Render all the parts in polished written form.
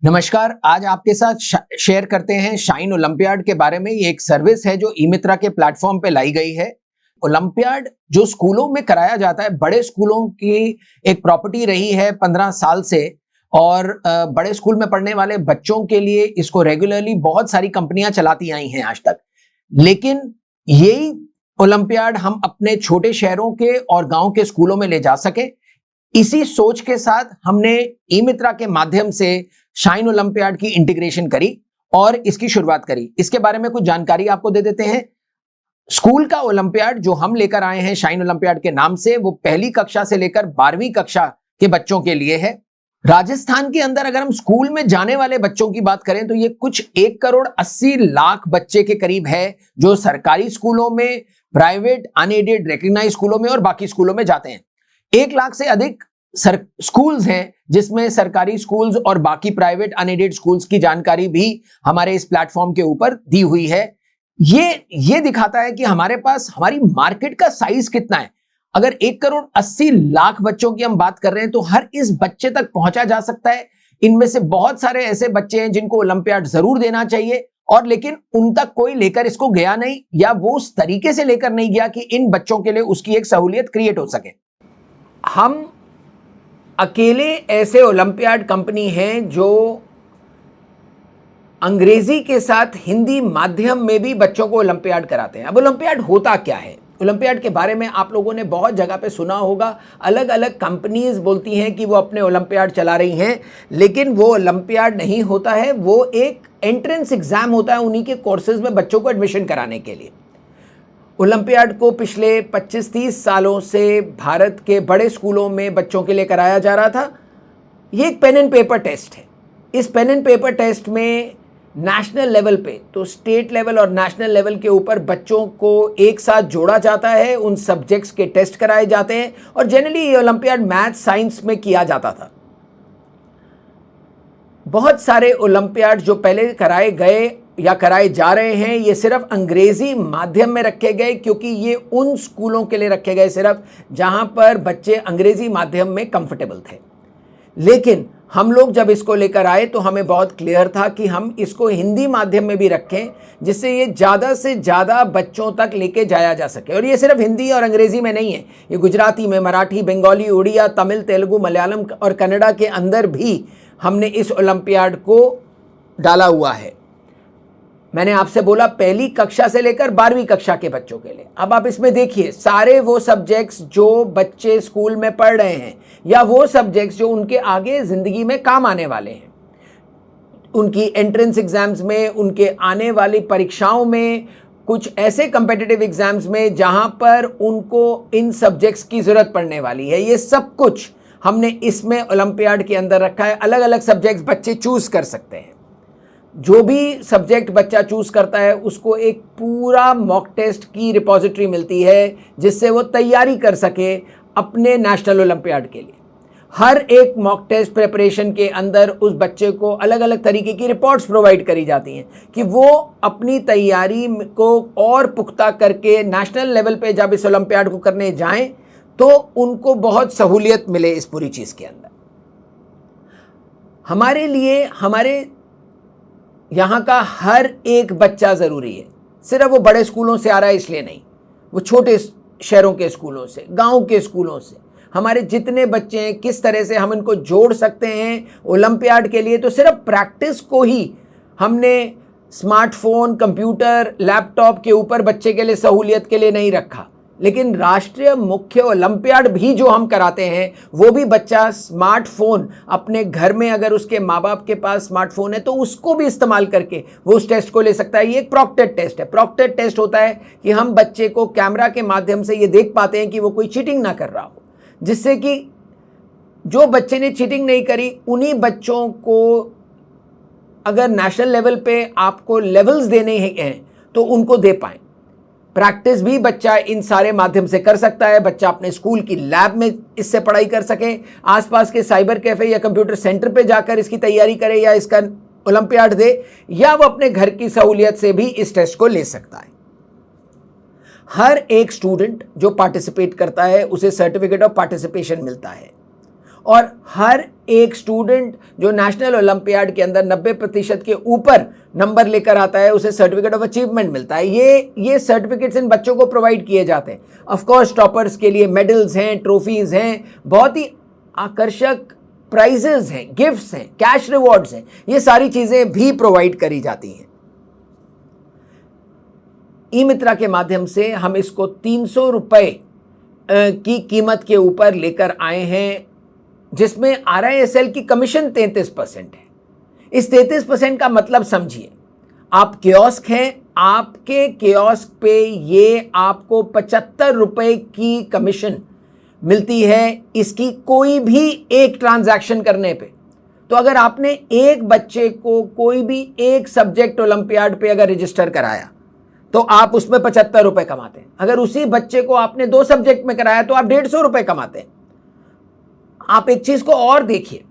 नमस्कार। आज आपके साथ शेयर करते हैं शाइन ओलंपियाड के बारे में। ये एक सर्विस है जो ई मित्रा के प्लेटफॉर्म पे लाई गई है। ओलंपियाड जो स्कूलों में कराया जाता है, बड़े स्कूलों की एक प्रॉपर्टी रही है 15 साल से। और बड़े स्कूल में पढ़ने वाले बच्चों के लिए इसको रेगुलरली बहुत सारी कंपनियां चलाती आई हैं आज तक। लेकिन यही ओलंपियाड हम अपने छोटे शहरों के और गांव के स्कूलों में ले जा सके, इसी सोच के साथ हमने ई मित्रा के माध्यम से शाइन ओलंपियाड की इंटीग्रेशन करी और इसकी शुरुआत करी। इसके बारे में कुछ जानकारी आपको दे देते हैं। स्कूल का ओलंपियाड जो हम लेकर आए हैं शाइन ओलंपियाड के नाम से, वो पहली कक्षा से लेकर 12वीं कक्षा के बच्चों के लिए है। राजस्थान के अंदर अगर हम स्कूल में जाने वाले बच्चों की बात करें तो ये कुछ 1,80,00,000 बच्चे के करीब है जो सरकारी स्कूलों में, प्राइवेट अनएडेड रिकॉग्नाइज्ड स्कूलों में और बाकी स्कूलों में जाते हैं। 1,00,000 से अधिक स्कूल्स हैं जिसमें सरकारी स्कूल्स और बाकी प्राइवेट अनएडेड स्कूल्स की जानकारी भी हमारे इस प्लेटफॉर्म के ऊपर दी हुई है। ये दिखाता है कि हमारे पास हमारी मार्केट का साइज कितना है। अगर 1,80,00,000 बच्चों की हम बात कर रहे हैं तो हर इस बच्चे तक पहुंचा जा सकता है। इनमें से बहुत सारे ऐसे बच्चे हैं जिनको ओलंपियाड जरूर देना चाहिए, और लेकिन उन तक कोई लेकर इसको गया नहीं, या वो उस तरीके से लेकर नहीं गया कि इन बच्चों के लिए उसकी एक सहूलियत क्रिएट हो सके। हम अकेले ऐसे ओलंपियाड कंपनी हैं जो अंग्रेजी के साथ हिंदी माध्यम में भी बच्चों को ओलंपियाड कराते हैं। अब ओलंपियाड होता क्या है? ओलंपियाड के बारे में आप लोगों ने बहुत जगह पे सुना होगा। अलग अलग कंपनीज बोलती हैं कि वो अपने ओलंपियाड चला रही हैं, लेकिन वो ओलंपियाड नहीं होता है। वो एक एंट्रेंस एग्जाम होता है उन्हीं के कोर्सेज में बच्चों को एडमिशन कराने के लिए। ओलंपियाड को पिछले 25-30 सालों से भारत के बड़े स्कूलों में बच्चों के लिए कराया जा रहा था। ये एक पेन एंड पेपर टेस्ट है। इस पेन एंड पेपर टेस्ट में नेशनल लेवल पे, तो स्टेट लेवल और नेशनल लेवल के ऊपर बच्चों को एक साथ जोड़ा जाता है, उन सब्जेक्ट्स के टेस्ट कराए जाते हैं, और जनरली ये ओलंपियाड मैथ साइंस में किया जाता था। बहुत सारे ओलंपियाड जो पहले कराए गए या कराए जा रहे हैं, ये सिर्फ अंग्रेजी माध्यम में रखे गए, क्योंकि ये उन स्कूलों के लिए रखे गए सिर्फ जहां पर बच्चे अंग्रेजी माध्यम में कंफर्टेबल थे। लेकिन हम लोग जब इसको लेकर आए तो हमें बहुत क्लियर था कि हम इसको हिंदी माध्यम में भी रखें, जिससे ये ज़्यादा से ज़्यादा बच्चों तक लेके जाया जा सके। और ये सिर्फ हिंदी और अंग्रेजी में नहीं है, ये गुजराती में, मराठी, बंगाली, उड़िया, तमिल, तेलुगु, मलयालम और कन्नड़ा के अंदर भी हमने इस ओलंपियाड को डाला हुआ है। मैंने आपसे बोला पहली कक्षा से लेकर 12वीं कक्षा के बच्चों के लिए। अब आप इसमें देखिए, सारे वो सब्जेक्ट्स जो बच्चे स्कूल में पढ़ रहे हैं, या वो सब्जेक्ट्स जो उनके आगे जिंदगी में काम आने वाले हैं, उनकी एंट्रेंस एग्जाम्स में, उनके आने वाली परीक्षाओं में, कुछ ऐसे कम्पिटिटिव एग्जाम्स में जहां पर उनको इन सब्जेक्ट्स की जरूरत पड़ने वाली है। ये सब कुछ हमने इसमें ओलंपियाड के अंदर रखा है। अलग अलग सब्जेक्ट्स बच्चे चूज कर सकते हैं। जो भी सब्जेक्ट बच्चा चूज करता है उसको एक पूरा मॉक टेस्ट की रिपोजिटरी मिलती है, जिससे वो तैयारी कर सके अपने नेशनल ओलंपियाड के लिए। हर एक मॉक टेस्ट प्रिपरेशन के अंदर उस बच्चे को अलग अलग तरीके की रिपोर्ट्स प्रोवाइड करी जाती हैं कि वो अपनी तैयारी को और पुख्ता करके नेशनल लेवल पे जब इस ओलंपियाड को करने जाएं तो उनको बहुत सहूलियत मिले इस पूरी चीज के अंदर। हमारे लिए हमारे यहाँ का हर एक बच्चा ज़रूरी है। सिर्फ वो बड़े स्कूलों से आ रहा है इसलिए नहीं, वो छोटे शहरों के स्कूलों से, गांव के स्कूलों से, हमारे जितने बच्चे हैं, किस तरह से हम इनको जोड़ सकते हैं ओलंपियाड के लिए। तो सिर्फ प्रैक्टिस को ही हमने स्मार्टफोन, कंप्यूटर, लैपटॉप के ऊपर बच्चे के लिए सहूलियत के लिए नहीं रखा, लेकिन राष्ट्रीय मुख्य ओलंपियाड भी जो हम कराते हैं वो भी बच्चा स्मार्टफोन अपने घर में, अगर उसके माँ बाप के पास स्मार्टफोन है तो उसको भी इस्तेमाल करके वो उस टेस्ट को ले सकता है। ये एक प्रॉक्टेड टेस्ट है। प्रॉक्टेड टेस्ट होता है कि हम बच्चे को कैमरा के माध्यम से ये देख पाते हैं कि वो कोई चीटिंग ना कर रहा हो, जिससे कि जो बच्चे ने चीटिंग नहीं करी उन्हीं बच्चों को अगर नेशनल लेवल पे आपको लेवल्स देने हैं तो उनको दे पाएं। प्रैक्टिस भी बच्चा इन सारे माध्यम से कर सकता है। बच्चा अपने स्कूल की लैब में इससे पढ़ाई कर सके, आसपास के साइबर कैफे या कंप्यूटर सेंटर पे जाकर इसकी तैयारी करे या इसका ओलंपियाड दे, या वो अपने घर की सहूलियत से भी इस टेस्ट को ले सकता है। हर एक स्टूडेंट जो पार्टिसिपेट करता है उसे सर्टिफिकेट ऑफ पार्टिसिपेशन मिलता है, और हर एक स्टूडेंट जो नेशनल ओलंपियाड के अंदर 90% के ऊपर नंबर लेकर आता है उसे सर्टिफिकेट ऑफ अचीवमेंट मिलता है। ये सर्टिफिकेट्स इन बच्चों को प्रोवाइड किए जाते हैं। ऑफ कोर्स टॉपर्स के लिए मेडल्स हैं, ट्रॉफीज हैं, बहुत ही आकर्षक प्राइजेस हैं, गिफ्ट्स हैं, कैश रिवॉर्ड्स हैं, ये सारी चीजें भी प्रोवाइड करी जाती हैं। ई मित्रा के माध्यम से हम इसको 300 रुपए की कीमत के ऊपर लेकर आए हैं, जिसमें RISL की कमीशन 33% है। इस 33% का मतलब समझिए, आप कियोस्क हैं, आपके कियोस्क पे ये आपको 75 रुपए की कमीशन मिलती है इसकी कोई भी एक ट्रांजैक्शन करने पे। तो अगर आपने एक बच्चे को कोई भी एक सब्जेक्ट ओलंपियाड पे अगर रजिस्टर कराया तो आप उसमें 75 रुपए कमाते हैं। अगर उसी बच्चे को आपने 2 सब्जेक्ट में कराया तो आप 150 रुपए कमाते हैं। आप एक चीज को और देखिए,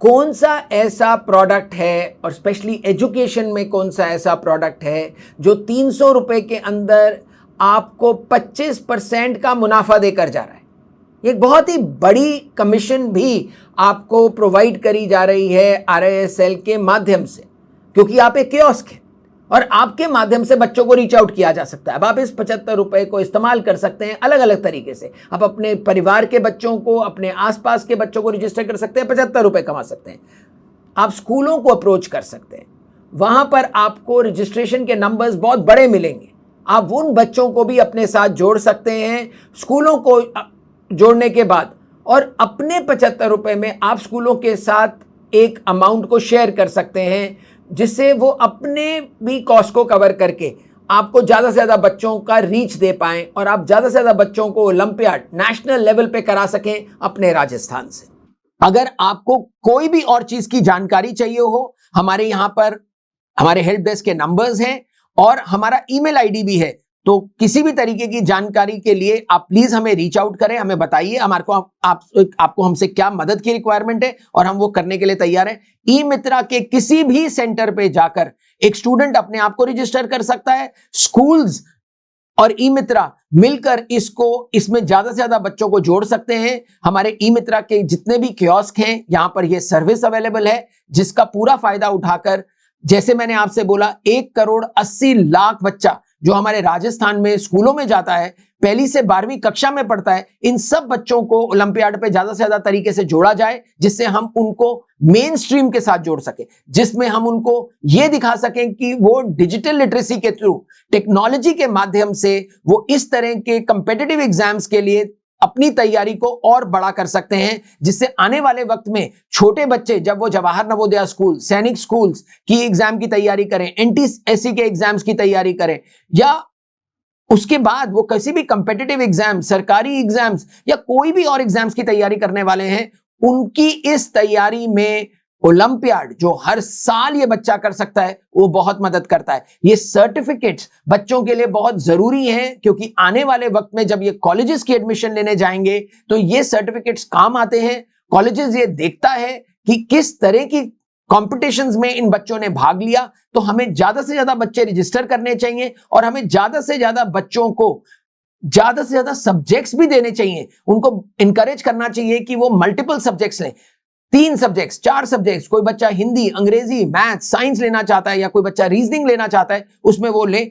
कौन सा ऐसा प्रोडक्ट है और स्पेशली एजुकेशन में कौन सा ऐसा प्रोडक्ट है जो 300 रुपए के अंदर आपको 25% का मुनाफा देकर जा रहा है। एक बहुत ही बड़ी कमीशन भी आपको प्रोवाइड करी जा रही है RISL के माध्यम से, क्योंकि आप एक कियोस्क है और आपके माध्यम से बच्चों को रीच आउट किया जा सकता है। अब आप इस 75 रुपए को इस्तेमाल कर सकते हैं अलग अलग तरीके से। आप अपने परिवार के बच्चों को, अपने आसपास के बच्चों को रजिस्टर कर सकते हैं, 75 रुपए कमा सकते हैं। आप स्कूलों को अप्रोच कर सकते हैं, वहां पर आपको रजिस्ट्रेशन के नंबर्स बहुत बड़े मिलेंगे। आप उन बच्चों को भी अपने साथ जोड़ सकते हैं स्कूलों को जोड़ने के बाद, और अपने 75 रुपए में आप स्कूलों के साथ एक अमाउंट को शेयर कर सकते हैं, जिससे वो अपने भी कॉस्ट को कवर करके आपको ज्यादा से ज्यादा बच्चों का रीच दे पाएं और आप ज्यादा से ज्यादा बच्चों को ओलंपियाड नेशनल लेवल पे करा सकें अपने राजस्थान से। अगर आपको कोई भी और चीज की जानकारी चाहिए हो, हमारे यहां पर हमारे हेल्प डेस्क के नंबर्स हैं और हमारा ईमेल आईडी भी है। तो किसी भी तरीके की जानकारी के लिए आप प्लीज हमें रीच आउट करें, हमें बताइए हमारे को आपको हमसे क्या मदद की रिक्वायरमेंट है और हम वो करने के लिए तैयार हैं। ई मित्रा के किसी भी सेंटर पे जाकर एक स्टूडेंट अपने आप को रजिस्टर कर सकता है। स्कूल्स और ई मित्रा मिलकर इसमें ज्यादा से ज्यादा बच्चों को जोड़ सकते हैं। हमारे ई मित्रा के जितने भी कियोस्क हैं यहां पर यह सर्विस अवेलेबल है, जिसका पूरा फायदा उठाकर, जैसे मैंने आपसे बोला, 1,80,00,000 बच्चा जो हमारे राजस्थान में स्कूलों में जाता है, 1ली से 12वीं कक्षा में पढ़ता है, इन सब बच्चों को ओलंपियाड पे ज्यादा से ज्यादा तरीके से जोड़ा जाए, जिससे हम उनको मेन स्ट्रीम के साथ जोड़ सके, जिसमें हम उनको यह दिखा सकें कि वो डिजिटल लिटरेसी के थ्रू, टेक्नोलॉजी के माध्यम से वो इस तरह के कंपेटिटिव एग्जाम्स के लिए अपनी तैयारी को और बड़ा कर सकते हैं, जिससे आने वाले वक्त में छोटे बच्चे जब वो जवाहर नवोदय स्कूल, सैनिक स्कूल्स की एग्जाम की तैयारी करें, NTSC के एग्जाम्स की तैयारी करें, या उसके बाद वो किसी भी कंपेटिटिव एग्जाम, सरकारी एग्जाम्स या कोई भी और एग्जाम्स की तैयारी करने वाले हैं, उनकी इस तैयारी में ओलंपियाड जो हर साल ये बच्चा कर सकता है वो बहुत मदद करता है। ये सर्टिफिकेट्स बच्चों के लिए बहुत जरूरी हैं, क्योंकि आने वाले वक्त में जब ये कॉलेजेस की एडमिशन लेने जाएंगे तो ये सर्टिफिकेट्स काम आते हैं। कॉलेजेस ये देखता है कि किस तरह की कॉम्पिटिशंस में इन बच्चों ने भाग लिया, तो हमें ज्यादा से ज्यादा बच्चे रजिस्टर करने चाहिए और हमें ज्यादा से ज्यादा बच्चों को ज्यादा से ज्यादा सब्जेक्ट्स भी देने चाहिए। उनको इंकरेज करना चाहिए कि वो मल्टीपल सब्जेक्ट्स लें, 3 सब्जेक्ट्स, 4 सब्जेक्ट्स। कोई बच्चा हिंदी, अंग्रेजी, मैथ, साइंस लेना चाहता है, या कोई बच्चा रीजनिंग लेना चाहता है, उसमें वो ले।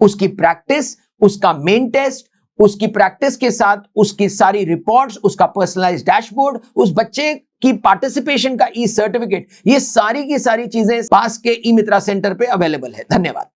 उसकी प्रैक्टिस, उसका मेन टेस्ट, उसकी प्रैक्टिस के साथ उसकी सारी रिपोर्ट्स, उसका पर्सनलाइज्ड डैशबोर्ड, उस बच्चे की पार्टिसिपेशन का ई सर्टिफिकेट, ये सारी की सारी चीजें पास के ई मित्रा सेंटर पे अवेलेबल है। धन्यवाद।